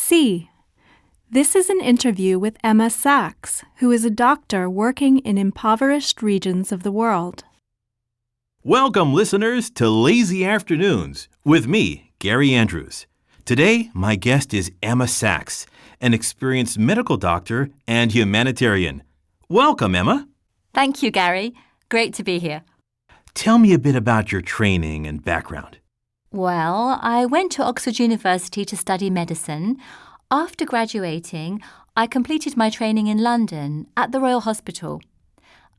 C. This is an interview with Emma Sachs, who is a doctor working in impoverished regions of the world. Welcome, listeners, to Lazy Afternoons with me, Gary Andrews. Today, my guest is Emma Sachs, an experienced medical doctor and humanitarian. Welcome, Emma. Thank you, Gary. Great to be here. Tell me a bit about your training and background. Well, I went to Oxford University to study medicine. After graduating, I completed my training in London at the Royal Hospital.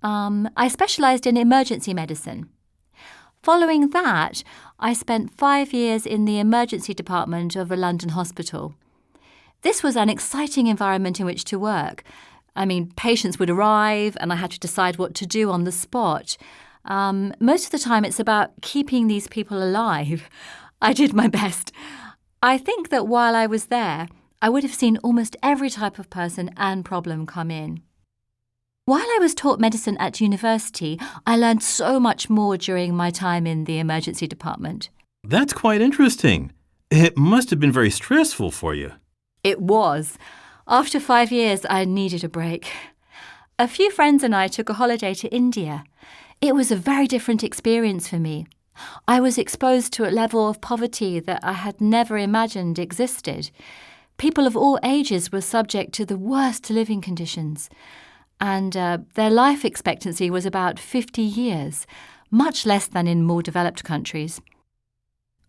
I specialised in emergency medicine. Following that, I spent 5 years in the emergency department of a London hospital. This was an exciting environment in which to work. Patients would arrive and I had to decide what to do on the spot. Most of the time it's about keeping these people alive. I did my best. I think that while I was there, I would have seen almost every type of person and problem come in. While I was taught medicine at university, I learned so much more during my time in the emergency department. That's quite interesting. It must have been very stressful for you. It was. After 5 years, I needed a break. A few friends and I took a holiday to India. It was a very different experience for me. I was exposed to a level of poverty that I had never imagined existed. People of all ages were subject to the worst living conditions, and their life expectancy was about 50 years, much less than in more developed countries.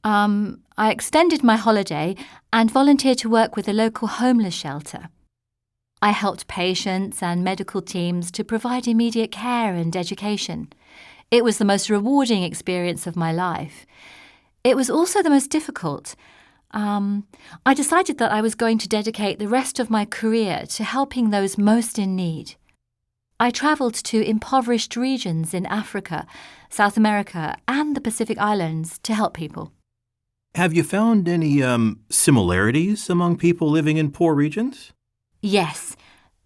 I extended my holiday and volunteered to work with a local homeless shelter. I helped patients and medical teams to provide immediate care and education. It was the most rewarding experience of my life. It was also the most difficult. I decided that I was going to dedicate the rest of my career to helping those most in need. I travelled to impoverished regions in Africa, South America, and the Pacific Islands to help people. Have you found any similarities among people living in poor regions? Yes.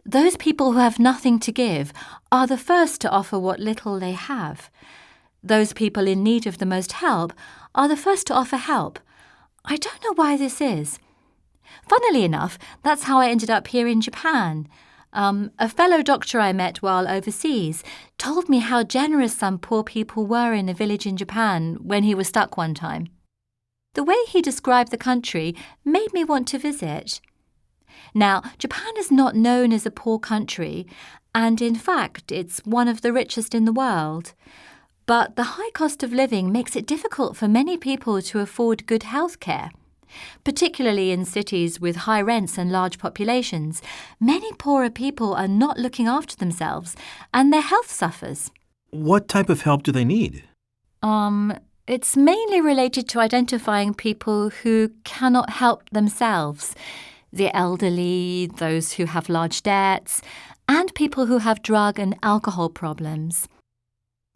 Those people who have nothing to give are the first to offer what little they have. Those people in need of the most help are the first to offer help. I don't know why this is. Funnily enough, that's how I ended up here in Japan. A fellow doctor I met while overseas told me how generous some poor people were in a village in Japan when he was stuck one time. The way he described the country made me want to visit. Now, Japan is not known as a poor country, and in fact, it's one of the richest in the world. But the high cost of living makes it difficult for many people to afford good health care. Particularly in cities with high rents and large populations, many poorer people are not looking after themselves, and their health suffers. What type of help do they need? It's mainly related to identifying people who cannot help themselves. The elderly, those who have large debts, and people who have drug and alcohol problems.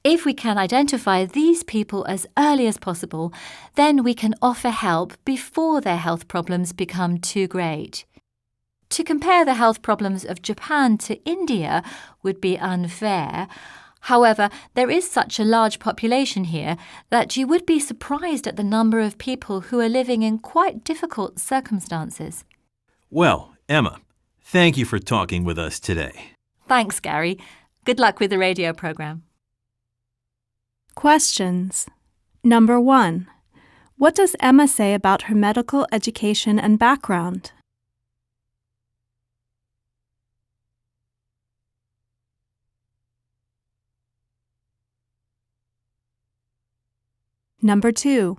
If we can identify these people as early as possible, then we can offer help before their health problems become too great. To compare the health problems of Japan to India would be unfair. However, there is such a large population here that you would be surprised at the number of people who are living in quite difficult circumstances. Well, Emma, thank you for talking with us today. Thanks, Gary. Good luck with the radio program. Questions. Number 1. What does Emma say about her medical education and background? Number 2.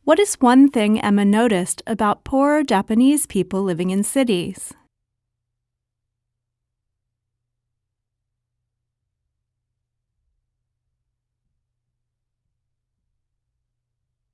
What is one thing Emma noticed about poorer Japanese people living in cities?